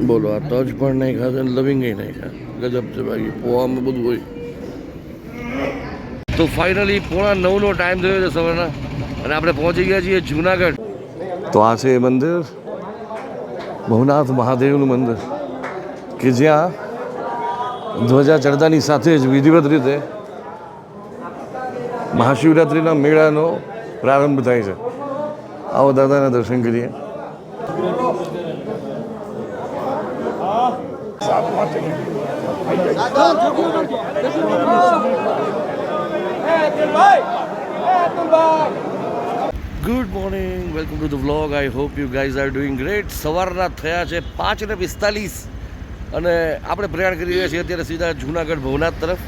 બોલો આ તજ પણ નહીં ખાશે અને લવિંગ નહીં ખા ગજબ છે બાકી પોવામાં બધું હોય. તો ફાઇનલી 8:45નો ટાઈમ થયો છે સવારના અને આપણે પહોંચી ગયા છીએ જુનાગઢ. તો આ છે એ મંદિર, ભવનાથ મહાદેવનું મંદિર, કે જ્યાં ધ્વજા ચડતાની સાથે જ વિધિવત રીતે મહાશિવરાત્રિના મેળાનો પ્રારંભ થાય છે. આવો દાદાના દર્શન કરીએ. Good morning, welcome to the vlog. I hope you guys are doing great. સવારના થયા છે 5:45 અને આપણે પ્રયાણ કરી રહ્યા છીએ અત્યારે સીધા જૂનાગઢ ભવનાથ તરફ.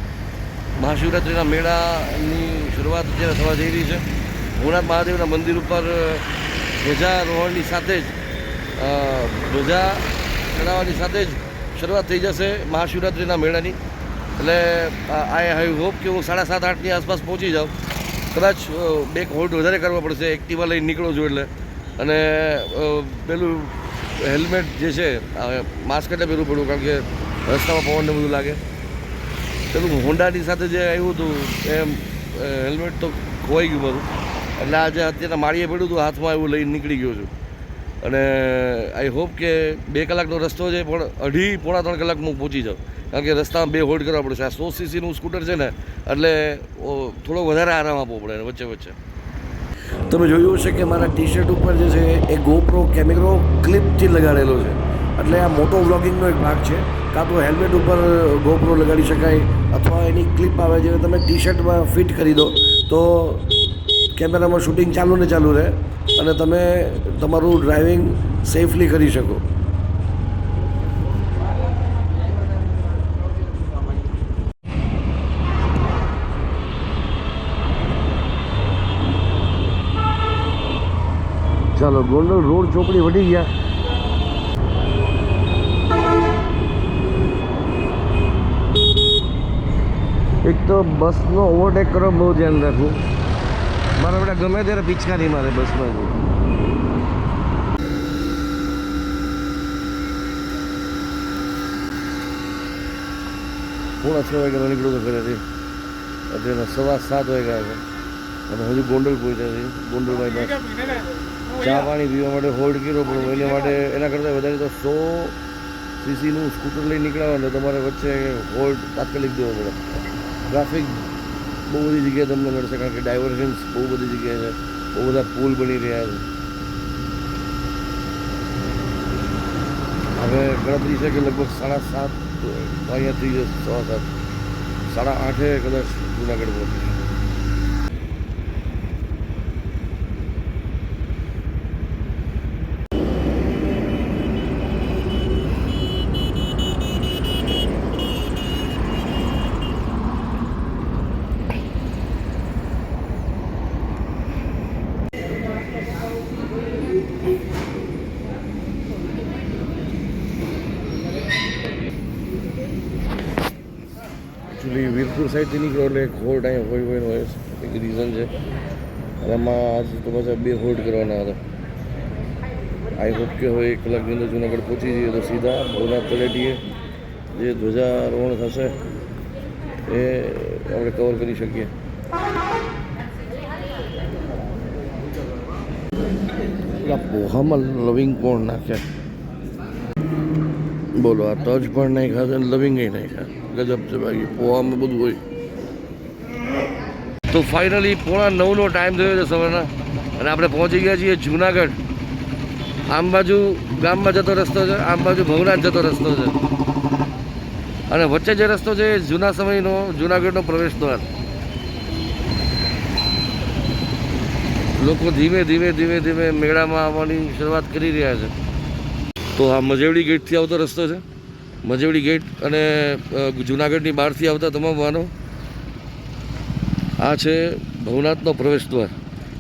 મહાશિવરાત્રિના મેળાની શરૂઆત અત્યારે થવા જઈ રહી છે. ભવનાથ મહાદેવના મંદિર ઉપર ધ્વજારોહણની સાથે જ ધ્વજા ચડાવવાની સાથે જ શરૂઆત થઈ જશે મહાશિવરાત્રિના મેળાની. એટલે આઈ હેવ હોપ કે હું 7:30-8ની આસપાસ પહોંચી જાઉં. કદાચ 2 હોલ્ડ વધારે કરવા પડશે, એક્ટિવા લઈને નીકળો છું એટલે. અને પેલું હેલ્મેટ જે છે માસ્ક એટલે પહેરવું પડ્યું, કારણ કે રસ્તામાં પવનને બધું લાગે. પેલું હોન્ડાની સાથે જે આવ્યું હતું એમ હેલ્મેટ તો ખોવાઈ ગયું મારું, એટલે આજે અત્યારે માળીએ પડ્યું હતું, હાથમાં એવું લઈને નીકળી ગયો છું. અને આઈ હોપ કે 2 કલાકનો રસ્તો છે પણ 2.5-3 કલાકમાં હું પહોંચી જાઉં, કારણ કે રસ્તામાં 2 હોલ્ડ કરવા પડશે. આ 100 સીસીનું સ્કૂટર છે ને, એટલે થોડો વધારે આરામ આપવો પડે વચ્ચે વચ્ચે. તમે જોયું હશે કે મારા ટી શર્ટ ઉપર જે છે એ GoPro કેમેરો ક્લિપથી લગાડેલો છે, એટલે આ મોટો વ્લોગિંગનો એક ભાગ છે. કાં તો હેલ્મેટ ઉપર GoPro લગાડી શકાય અથવા એની ક્લિપ આવે છે, તમે ટી શર્ટમાં ફિટ કરી દો તો કેમેરામાં શૂટિંગ ચાલુ ને ચાલુ રહે અને તમે તમારું ડ્રાઇવિંગ સેફલી કરી શકો. ચાલો, ગોંડલ રોડ ચોકડી વધી ગયા. એક તો બસનો ઓવરટેક કરવા બહુ ધ્યાન રાખવું. મારા બેટા ગમે ત્યારે પિચકારી મારે બસમાં. 6:30 વાગ્યાનો નીકળ્યો તો ઘરેથી, અત્યારે 7:15 વાગ્યા છે અને હજુ ગોંડલ પહોંચ્યા છે. ગોંડલમાં ચા પાણી પીવા માટે હોલ્ડ કર્યો, પણ એને માટે એના કરતાં વધારે તો 100 સીસીનું સ્કૂટર લઈને નીકળ્યા એટલે તમારે વચ્ચે હોલ્ડ તાત્કાલિક દેવો પડે. ટ્રાફિક બહુ બધી જગ્યાએ તમને મળશે, કારણ કે ડાયવર્ઝન્સ બહુ બધી જગ્યાએ છે, બહુ બધા પુલ બની રહ્યા છે. હવે ગણતરી છે કે લગભગ 7:30 અહીંયાથી 7:15 8:30 કદાચ જુનાગઢ પહોંચીશ. એકચ્યુઅલી વીરપુર સાઈડથી નીકળો એટલે એક હોલ્ડ અહીંયા હોય એક રીઝન છે, અને આમાં આજ તો પાછા 2 હોલ્ડ કરવાના હતા. આઈ હોપ કે હવે 1 કલાકની અંદર જુનાગઢ પહોંચી જઈએ તો સીધા ભવનાથ તળેટીએ જે ધ્વજારોહણ થશે એ આપણે કવર કરી શકીએ. પેલા પોહામાં લવિંગ કોણ નાખે? બોલો આ તજ પણ નહીં ખાશે અને લવિંગ નહીં ખા ગજબ છે બાકી પોવામાં બધું હોય. તો ફાઇનલી 8:45નો ટાઈમ થયો છે સવારના અને આપણે પહોંચી ગયા છીએ જુનાગઢ. આમ બાજુ ગામમાં જતો રસ્તો છે, આમ બાજુ ભવનાથ જતો રસ્તો છે, અને વચ્ચે જે રસ્તો છે એ જૂના સમયનો જુનાગઢનો પ્રવેશ દ્વાર. લોકો ધીમે ધીમે મેળામાં આવવાની શરૂઆત કરી રહ્યા છે. તો આ મજેવડી ગેટથી આવતો રસ્તો છે, મજેવડી ગેટ, અને જુનાગઢની બહારથી આવતા તમામ વાહનો. આ છે ભવનાથનો પ્રવેશ દ્વાર.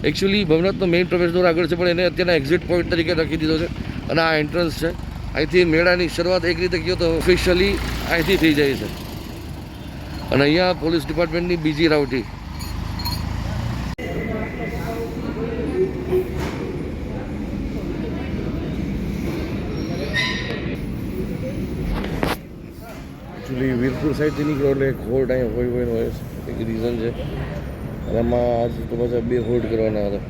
એકચ્યુઅલી ભવનાથનો મેઇન પ્રવેશ દ્વાર આગળ છે, પણ એને અત્યારના એક્ઝિટ પોઈન્ટ તરીકે રાખી દીધો છે, અને આ એન્ટ્રન્સ છે. અહીંથી મેળાની શરૂઆત એક રીતે કહો તો ઓફિશિયલી અહીંથી થઈ જાય છે. અને અહીંયા પોલીસ ડિપાર્ટમેન્ટની બીજી રાવટી. એકચ્યુઅલી વીરપુર સાઈડથી નીકળો એટલે એક હોલ્ટ અહીંયા હોય એક રીઝન છે અને આમાં આજ તો પાછા 2 હોલ્ટ કરવાના હતા.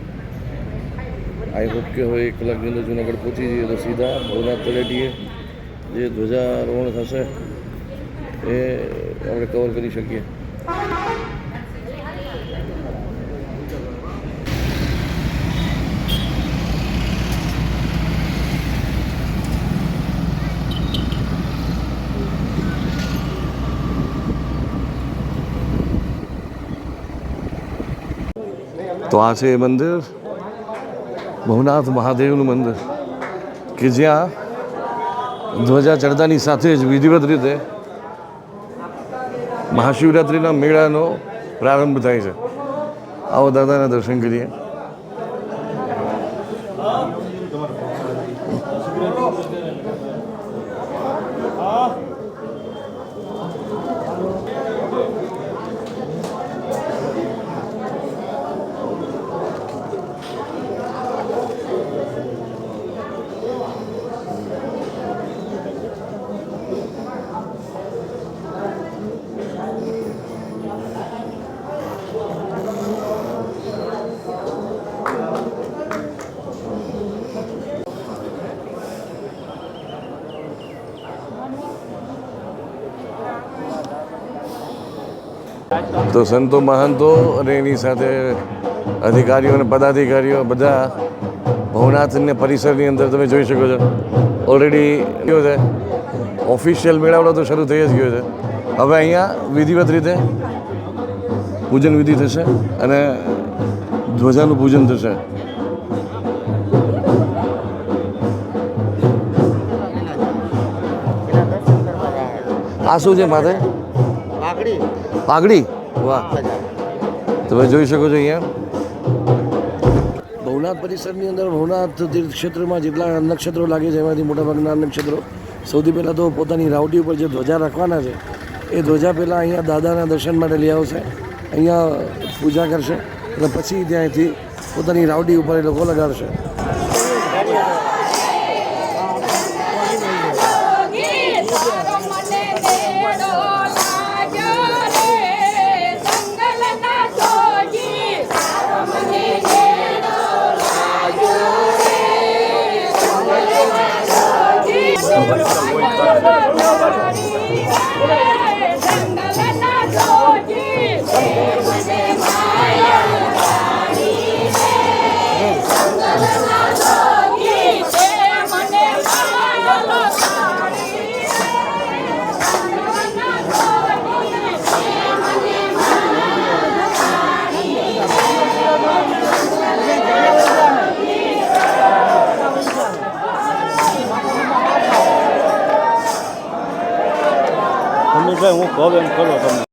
આઈ હોપ કે હવે 1 કલાકની અંદર જુનાગઢ પહોંચી જઈએ તો સીધા ભવનાથ તળેટીએ જે ધ્વજારોહણ થશે એ આપણે કવર કરી શકીએ. તો આ છે મંદિર, ભવનાથ મહાદેવનું મંદિર કે જ્યાં ધ્વજા ચડતાની સાથે જ વિધિવત રીતે મહાશિવરાત્રિના મેળાનો પ્રારંભ થાય છે. આવો દાદાના દર્શન કરીએ. તો સંતો મહંતો અને એની સાથે અધિકારીઓ અને પદાધિકારીઓ બધા ભવનાથને પરિસરની અંદર તમે જોઈ શકો છો. ઓલરેડી કેવું છે, ઓફિશિયલ મેળાવડો તો શરૂ થઈ જ ગયો છે. હવે અહીંયા વિધિવત રીતે પૂજન વિધિ થશે અને ધ્વજાનું પૂજન થશે. આ શું છે માથે? પાઘડી. વાહ, તમે જોઈ શકો છો અહીંયા ભવનાથ પરિસરની અંદર ભવનાથ તીર્થ ક્ષેત્રમાં જેટલા નક્ષત્રો લાગે છે એમાંથી મોટાભાગના નક્ષત્રો સૌથી પહેલાં તો પોતાની રાવટી ઉપર જે ધ્વજા રાખવાના છે એ ધ્વજા પહેલાં અહીંયા દાદાના દર્શન માટે લઈ આવશે, અહીંયા પૂજા કરશે અને પછી ત્યાંથી પોતાની રાવટી ઉપર એ લોકો લગાડશે. હું કહું એમ કરો તમે.